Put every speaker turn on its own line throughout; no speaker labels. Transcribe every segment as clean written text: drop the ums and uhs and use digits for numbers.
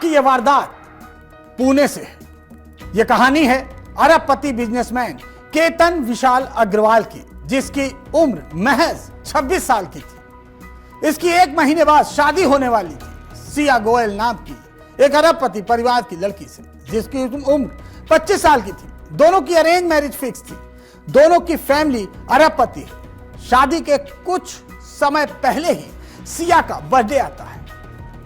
की यह वारदात पुणे से है। यह कहानी है अरबपति बिजनेसमैन केतन विशाल अग्रवाल की, जिसकी उम्र महज 26 साल की थी। इसकी 1 महीने बाद शादी होने वाली थी सिया गोयल नाम की एक अरबपति परिवार की लड़की से, जिसकी उम्र 25 साल की थी। दोनों की अरेंज मैरिज फिक्स थी। दोनों की फैमिली अरबपति है। शादी के कुछ समय पहले ही सिया का बर्थडे आता है।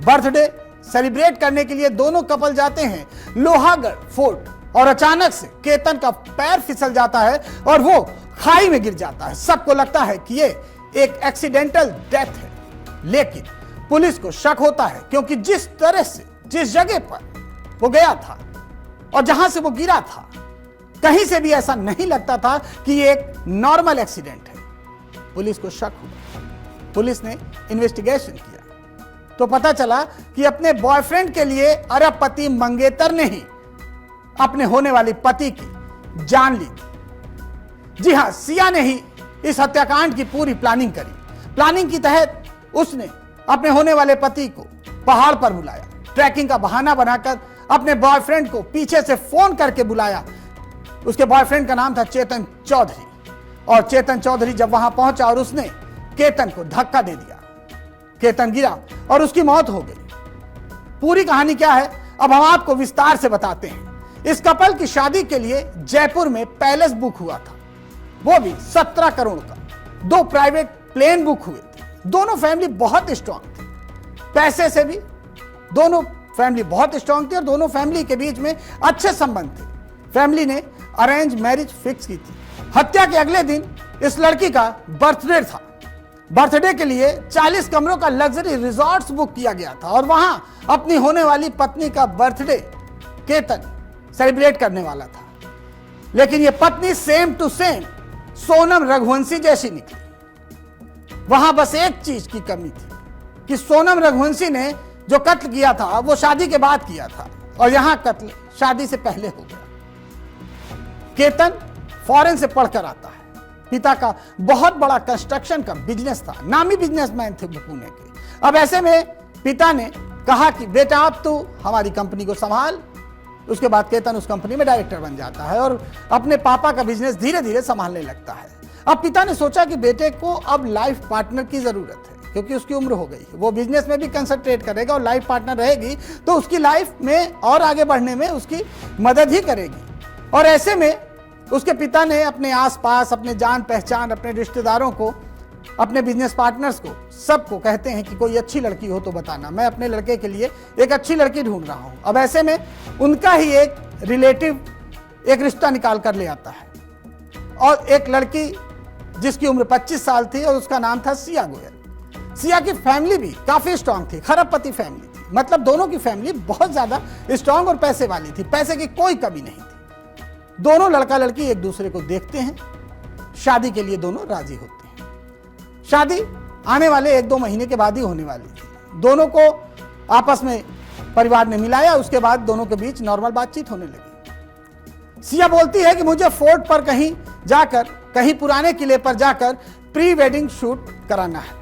बर्थडे सेलिब्रेट करने के लिए दोनों कपल जाते हैं लोहागढ़ फोर्ट, और अचानक से केतन का पैर फिसल जाता है और वो खाई में गिर जाता है। सबको लगता है कि ये एक एक्सीडेंटल डेथ है, लेकिन पुलिस को शक होता है, क्योंकि जिस तरह से जिस जगह पर वो गया था और जहां से वो गिरा था, कहीं से भी ऐसा नहीं लगता था कि ये एक नॉर्मल एक्सीडेंट है। पुलिस को शक हुआ। पुलिस ने इन्वेस्टिगेशन किया तो पता चला कि अपने बॉयफ्रेंड के लिए अरबपति मंगेतर ने ही अपने होने वाली पति की जान ली थी। जी हां, सिया ने ही इस हत्याकांड की पूरी प्लानिंग करी। प्लानिंग के तहत उसने अपने होने वाले पति को पहाड़ पर बुलाया, ट्रैकिंग का बहाना बनाकर अपने बॉयफ्रेंड को पीछे से फोन करके बुलाया। उसके बॉयफ्रेंड का नाम था चेतन चौधरी, और चेतन चौधरी जब वहां पहुंचा और उसने केतन को धक्का दे दिया, केतन गिरा और उसकी मौत हो गई। पूरी कहानी क्या है अब हम आपको विस्तार से बताते हैं। इस कपल की शादी के लिए जयपुर में पैलेस बुक हुआ था, वो भी 17 करोड़ का। 2 प्राइवेट प्लेन बुक हुए थे। दोनों फैमिली बहुत स्ट्रांग थी, पैसे से भी दोनों फैमिली बहुत स्ट्रांग थी और दोनों फैमिली के बीच में अच्छे संबंध थे। फैमिली ने अरेंज मैरिज फिक्स की थी। हत्या के अगले दिन इस लड़की का बर्थडे था। बर्थडे के लिए 40 कमरों का लग्जरी रिजॉर्ट्स बुक किया गया था और वहां अपनी होने वाली पत्नी का बर्थडे केतन सेलिब्रेट करने वाला था। लेकिन यह पत्नी same to same Sonam Raghuvanshi जैसी निकली। वहां बस एक चीज की कमी थी कि सोनम रघुवंशी ने जो कत्ल किया था वो शादी के बाद किया था, और यहां कत्ल शादी से पहले हो गया। केतन फॉरेन से पढ़कर आता है। पिता का बहुत बड़ा कंस्ट्रक्शन का बिजनेस था, नामी बिजनेसमैन थे पुणे के। अब ऐसे में पिता ने कहा कि बेटा अब तू हमारी कंपनी को संभाल। उसके बाद केतन उस कंपनी में डायरेक्टर बन जाता है और अपने पापा का बिजनेस धीरे धीरे संभालने लगता है। अब पिता ने सोचा कि बेटे को अब लाइफ पार्टनर की जरूरत है, क्योंकि उसकी उम्र हो गई है। वो बिजनेस में भी कंसंट्रेट करेगा और लाइफ पार्टनर रहेगी तो उसकी लाइफ में और आगे बढ़ने में उसकी मदद ही करेगी। और ऐसे में उसके पिता ने अपने आसपास, अपने जान पहचान, अपने रिश्तेदारों को, अपने बिजनेस पार्टनर्स को, सबको कहते हैं कि कोई अच्छी लड़की हो तो बताना, मैं अपने लड़के के लिए एक अच्छी लड़की ढूंढ रहा हूं। अब ऐसे में उनका ही एक रिलेटिव एक रिश्ता निकाल कर ले आता है, और एक लड़की जिसकी उम्र 25 साल थी और उसका नाम था सिया गोयल। सिया की फैमिली भी काफी स्ट्रांग थी, खरबपति फैमिली थी। मतलब दोनों की फैमिली बहुत ज्यादा स्ट्रांग और पैसे वाली थी, पैसे की कोई कमी नहीं थी। दोनों लड़का लड़की एक दूसरे को देखते हैं, शादी के लिए दोनों राजी होते हैं। शादी आने वाले 1-2 महीने के बाद ही होने वाली थी। दोनों को आपस में परिवार ने मिलाया, उसके बाद दोनों के बीच नॉर्मल बातचीत होने लगी। सिया बोलती है कि मुझे फोर्ट पर कहीं जाकर, कहीं पुराने किले पर जाकर प्री वेडिंग शूट कराना है,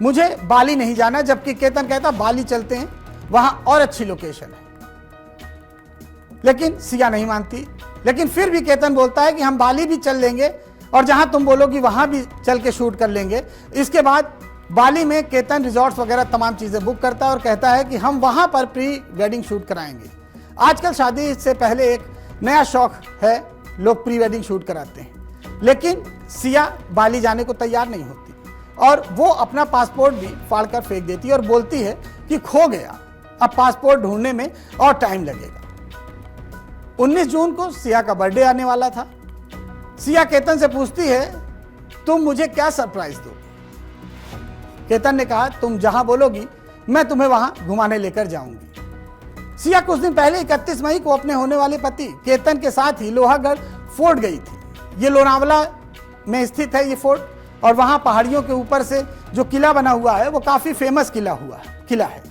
मुझे बाली नहीं जाना। जबकि केतन कहता बाली चलते हैं, वहां और अच्छी लोकेशन है। लेकिन सिया नहीं मानती। लेकिन फिर भी केतन बोलता है कि हम बाली भी चल लेंगे और जहां तुम बोलोगी वहां भी चल के शूट कर लेंगे। इसके बाद बाली में केतन रिजॉर्ट्स वगैरह तमाम चीजें बुक करता है और कहता है कि हम वहां पर प्री वेडिंग शूट कराएंगे। आजकल शादी से पहले एक नया शौक है, लोग प्री वेडिंग शूट कराते हैं। लेकिन सिया बाली जाने को तैयार नहीं होती और वो अपना पासपोर्ट भी फाड़ कर फेंक देती है और बोलती है कि खो गया, अब पासपोर्ट ढूंढने में और टाइम लगेगा। 19 जून को सिया का बर्थडे आने वाला था। सिया केतन से पूछती है, तुम मुझे क्या सरप्राइज दोगे? केतन ने कहा, तुम जहां बोलोगी मैं तुम्हें वहां घुमाने लेकर जाऊंगी। सिया कुछ दिन पहले 31 मई को अपने होने वाले पति केतन के साथ ही लोहागढ़ फोर्ट गई थी। ये लोनावला में स्थित है ये फोर्ट, और वहां पहाड़ियों के ऊपर से जो किला बना हुआ है वो काफी फेमस किला है।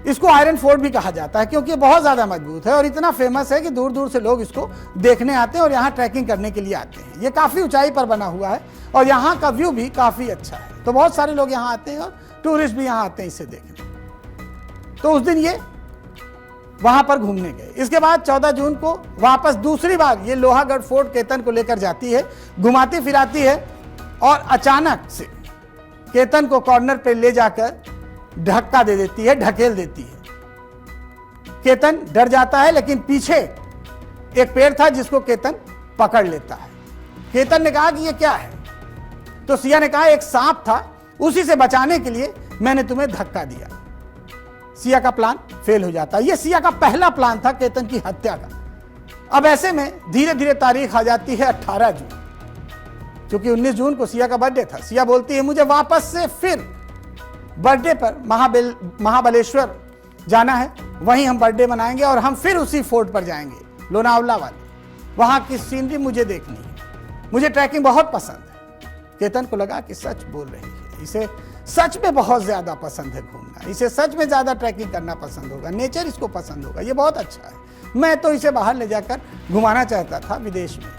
इसको आयरन फोर्ट भी कहा जाता है, क्योंकि बहुत ज्यादा मजबूत है और इतना फेमस है कि दूर दूर से लोग इसको देखने आते हैं और यहाँ ट्रैकिंग करने के लिए आते हैं। ये काफी ऊंचाई पर बना हुआ है और यहाँ का व्यू भी काफी अच्छा है, तो बहुत सारे लोग यहाँ आते हैं और टूरिस्ट भी यहाँ आते हैं इसे देखने। तो उस दिन ये वहां पर घूमने गए। इसके बाद 14 जून को वापस दूसरी बार ये लोहागढ़ फोर्ट केतन को लेकर जाती है, घुमाती फिराती है और अचानक से केतन को कॉर्नर पे ले जाकर धक्का दे देती है, ढकेल देती है। केतन डर जाता है, लेकिन पीछे एक पेड़ था जिसको केतन पकड़ लेता है। केतन ने कहा कि ये क्या है? तो सिया ने कहा एक सांप था, उसी से बचाने के लिए मैंने तुम्हें धक्का दिया। सिया का प्लान फेल हो जाता है। यह सिया का पहला प्लान था केतन की हत्या का। अब ऐसे में धीरे धीरे तारीख आ जाती है 18 जून, क्योंकि 19 जून को सिया का बर्थडे था। सिया बोलती है मुझे वापस से फिर बर्थडे पर महाबलेश्वर जाना है, वहीं हम बर्थडे मनाएंगे और हम फिर उसी फोर्ट पर जाएंगे, लोनावला वाले। वहां की सीनरी मुझे देखनी है, मुझे ट्रैकिंग बहुत पसंद है। केतन को लगा कि सच बोल रही है, इसे सच में बहुत ज्यादा पसंद है घूमना, इसे सच में ज्यादा ट्रैकिंग करना पसंद होगा, नेचर इसको पसंद होगा, ये बहुत अच्छा है। मैं तो इसे बाहर ले जाकर घुमाना चाहता था विदेश में,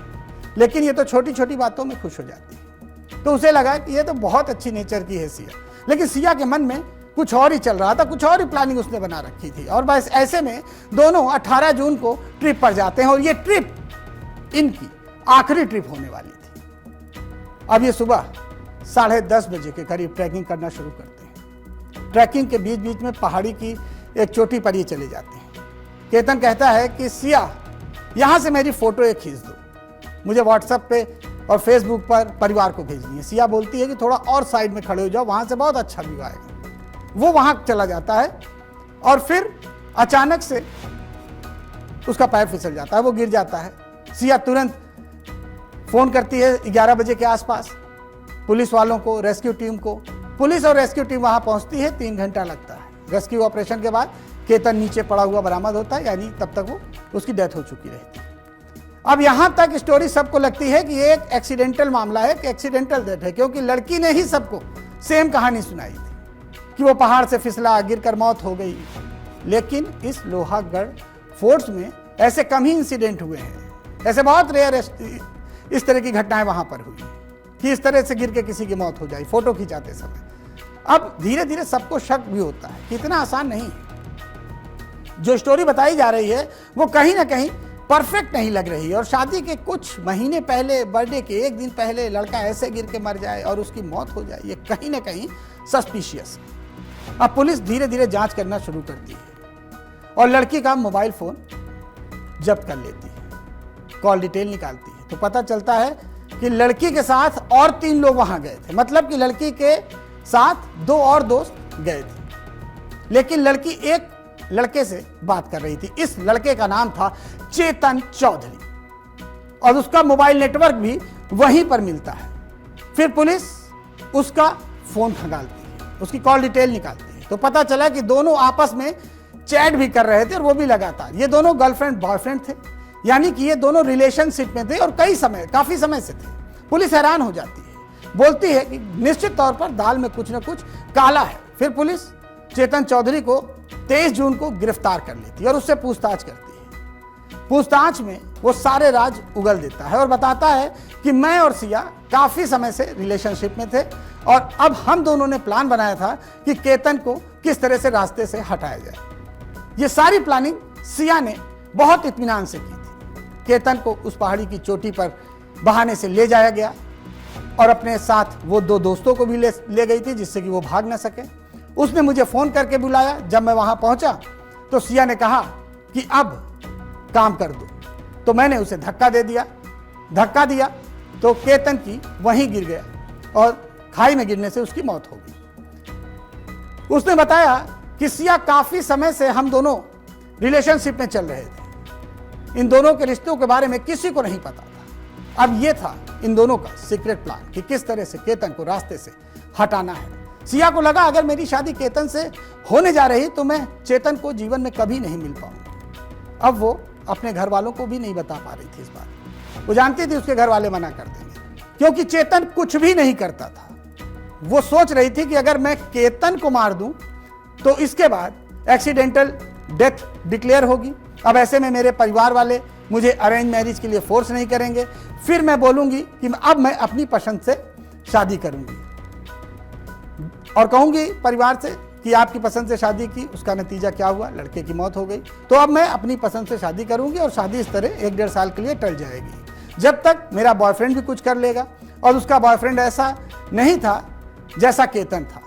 लेकिन ये तो छोटी छोटी बातों में खुश हो जाती है। तो उसे लगा कि ये तो बहुत अच्छी नेचर की है सिया। लेकिन सिया के मन में कुछ और ही चल रहा था, कुछ और ही प्लानिंग उसने बना रखी थी। और बस ऐसे में दोनों 18 जून को ट्रिप पर जाते हैं और ये ट्रिप इनकी आखिरी ट्रिप होने वाली थी। अब ये सुबह 10:30 बजे के करीब ट्रैकिंग करना शुरू करते हैं। ट्रैकिंग के बीच बीच में पहाड़ी की एक चोटी पर ये चले जाते हैं। केतन कहता है कि सिया यहां से मेरी फोटो एक खींच दो, मुझे व्हाट्सएप पे और फेसबुक पर परिवार को भेजनी है। सिया बोलती है कि थोड़ा और साइड में खड़े हो जाओ, वहां से बहुत अच्छा व्यू आएगा। वो वहां चला जाता है और फिर अचानक से उसका पैर फिसल जाता है, वो गिर जाता है। सिया तुरंत फोन करती है 11 बजे के आसपास पुलिस वालों को, रेस्क्यू टीम को। पुलिस और रेस्क्यू टीम वहां पहुंचती है, 3 घंटा लगता है। रेस्क्यू ऑपरेशन के बाद केतन नीचे पड़ा हुआ बरामद होता है, यानी तब तक वो उसकी डेथ हो चुकी रहती है। अब यहां तक स्टोरी सबको लगती है कि ये एक एक्सीडेंटल मामला है, कि एक्सीडेंटल डेथ है, क्योंकि लड़की ने ही सबको सेम कहानी सुनाई थी कि वो पहाड़ से फिसला, गिरकर मौत हो गई। लेकिन इस लोहागढ़ फोर्ट्स में ऐसे कम ही इंसिडेंट हुए हैं, ऐसे बहुत रेयर इस तरह की घटनाएं वहां पर हुई कि इस तरह से गिर के किसी की मौत हो जाए फोटो खिंचाते समय। अब धीरे धीरे सबको शक भी होता है कि इतना आसान नहीं है। जो स्टोरी बताई जा रही है वो कहीं ना कहीं परफेक्ट नहीं लग रही है। और शादी के कुछ महीने पहले, बर्थडे के एक दिन पहले लड़का ऐसे गिर के मर जाए और उसकी मौत हो जाए, ये कहीं ना कहीं सस्पिशियस है। अब पुलिस धीरे धीरे जांच करना शुरू करती है और लड़की का मोबाइल फोन जब्त कर लेती है, कॉल डिटेल निकालती है। तो पता चलता है कि लड़की के साथ और 3 लोग वहां गए थे, मतलब कि लड़की के साथ 2 और दोस्त गए थे। लेकिन लड़की एक लड़के से बात कर रही थी। इस लड़के का नाम था चेतन चौधरी और उसका मोबाइल नेटवर्क भी वहीं पर मिलता है। फिर पुलिस उसका फोन खंगालती है, उसकी कॉल डिटेल निकालती है। तो पता चला कि दोनों आपस में चैट भी कर रहे थे और वो भी लगातार। ये दोनों गर्लफ्रेंड बॉयफ्रेंड थे, यानी कि ये दोनों रिलेशनशिप में थे और काफी समय से थे। पुलिस हैरान हो जाती है, बोलती है कि निश्चित तौर पर दाल में कुछ न कुछ काला है। फिर पुलिस चेतन चौधरी को 23 जून को गिरफ्तार कर लेती है और उससे पूछताछ करती है। पूछताछ में वो सारे राज उगल देता है और बताता है कि मैं और सिया काफी समय से रिलेशनशिप में थे और अब हम दोनों ने प्लान बनाया था कि केतन को किस तरह से रास्ते से हटाया जाए। ये सारी प्लानिंग सिया ने बहुत इत्मीनान से की थी। केतन को उस पहाड़ी की चोटी पर बहाने से ले जाया गया और अपने साथ वो 2 दोस्तों को भी ले गई थी, जिससे कि वो भाग ना सके। उसने मुझे फोन करके बुलाया। जब मैं वहां पहुंचा तो सिया ने कहा कि अब काम कर दो, तो मैंने उसे धक्का दिया तो केतन की वहीं गिर गया और खाई में गिरने से उसकी मौत हो गई। उसने बताया कि सिया काफी समय से हम दोनों रिलेशनशिप में चल रहे थे। इन दोनों के रिश्तों के बारे में किसी को नहीं पता था। अब यह था इन दोनों का सीक्रेट प्लान कि किस तरह से केतन को रास्ते से हटाना है। सिया को लगा अगर मेरी शादी केतन से होने जा रही तो मैं चेतन को जीवन में कभी नहीं मिल पाऊंगा। अब वो अपने घर वालों को भी नहीं बता पा रही थी इस बात। वो जानती थी उसके घर वाले मना कर देंगे, क्योंकि चेतन कुछ भी नहीं करता था। वो सोच रही थी कि अगर मैं केतन को मार दूं तो इसके बाद एक्सीडेंटल डेथ डिक्लेयर होगी। अब ऐसे में मेरे परिवार वाले मुझे अरेंज मैरिज के लिए फोर्स नहीं करेंगे। फिर मैं बोलूंगी कि अब मैं अपनी पसंद से शादी करूंगी और कहूंगी परिवार से कि आपकी पसंद से शादी की, उसका नतीजा क्या हुआ, लड़के की मौत हो गई। तो अब मैं अपनी पसंद से शादी करूंगी और शादी इस तरह 1-1.5 साल के लिए टल जाएगी, जब तक मेरा बॉयफ्रेंड भी कुछ कर लेगा। और उसका बॉयफ्रेंड ऐसा नहीं था जैसा केतन था,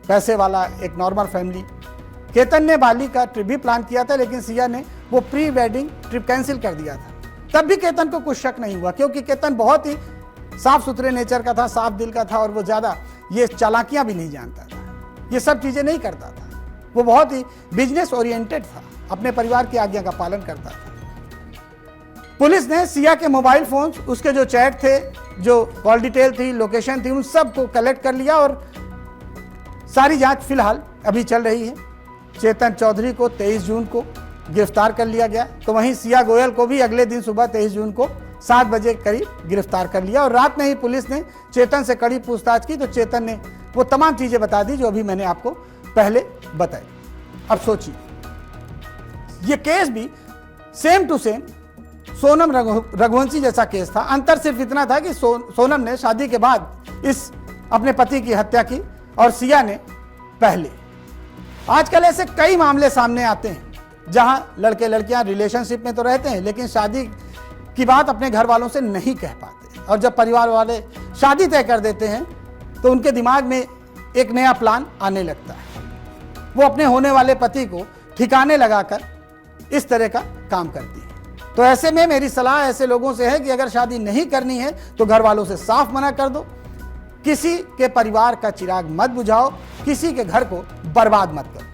पैसे वाला, एक नॉर्मल फैमिली। केतन ने बाली का ट्रिप भी प्लान किया था, लेकिन सिया ने वो प्री वेडिंग ट्रिप कैंसिल कर दिया था। तब भी केतन को कुछ शक नहीं हुआ, क्योंकि केतन बहुत ही साफ सुथरे नेचर का था, साफ दिल का था, और वो ज़्यादा ये चालाकियां भी नहीं जानता था, ये सब चीज़ें नहीं करता था। वो बहुत ही बिजनेस ओरिएंटेड था, अपने परिवार की आज्ञा का पालन करता था। पुलिस ने सिया के मोबाइल फोन्स, उसके जो चैट थे, जो कॉल डिटेल थी, लोकेशन थी, उन सब को कलेक्ट कर लिया और सारी जांच फिलहाल अभी चल रही है। चेतन चौधरी को 23 जून को गिरफ्तार कर लिया गया, तो वहीं सिया गोयल को भी अगले दिन सुबह 23 जून को 7 बजे करीब गिरफ्तार कर लिया। और रात में ही पुलिस ने चेतन से कड़ी पूछताछ की, तो चेतन ने वो तमाम चीजें बता दी जो अभी मैंने आपको पहले बताई। अब सोचिए, ये केस भी same to same Sonam Raghuvanshi जैसा केस था। अंतर सिर्फ इतना था कि सोनम ने शादी के बाद इस अपने पति की हत्या की और सिया ने पहले। आजकल ऐसे कई मामले सामने आते हैं जहां लड़के लड़कियां रिलेशनशिप में तो रहते हैं, लेकिन शादी की बात अपने घर वालों से नहीं कह पाते, और जब परिवार वाले शादी तय कर देते हैं तो उनके दिमाग में एक नया प्लान आने लगता है। वो अपने होने वाले पति को ठिकाने लगाकर इस तरह का काम करती है। तो ऐसे में मेरी सलाह ऐसे लोगों से है कि अगर शादी नहीं करनी है तो घर वालों से साफ मना कर दो, किसी के परिवार का चिराग मत बुझाओ, किसी के घर को बर्बाद मत करो।